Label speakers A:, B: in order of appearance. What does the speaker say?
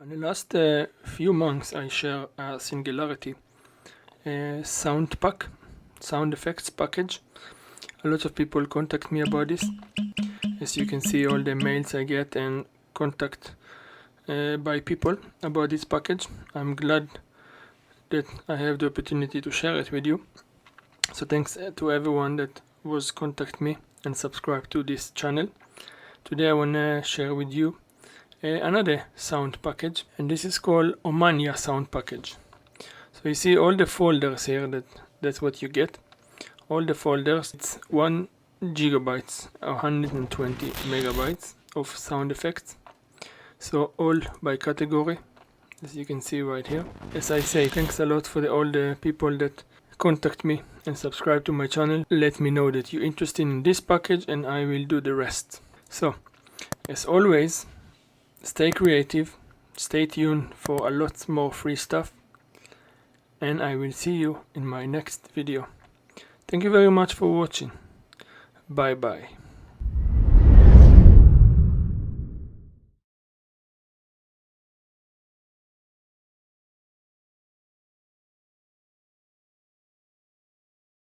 A: In the last few months, I share a Singularity sound effects package. A lot of people contact me about this. As you can see, all the mails I get and contact by people about this package. I'm glad that I have the opportunity to share it with you. So thanks to everyone that was contact me and subscribe to this channel. Today I wanna share with you another sound package, and this is called Omnia Sound package. So you see all the folders here, that's what you get. All the folders, it's 1 gigabytes or 120 megabytes of sound effects. So all by category, as you can see right here. As I say, thanks a lot for all the people that contact me and subscribe to my channel. Let me know that you're interested in this package and I will do the rest. So, as always, stay creative, stay tuned for a lot more free stuff, and I will see you in my next video. Thank you very much for watching. Bye bye.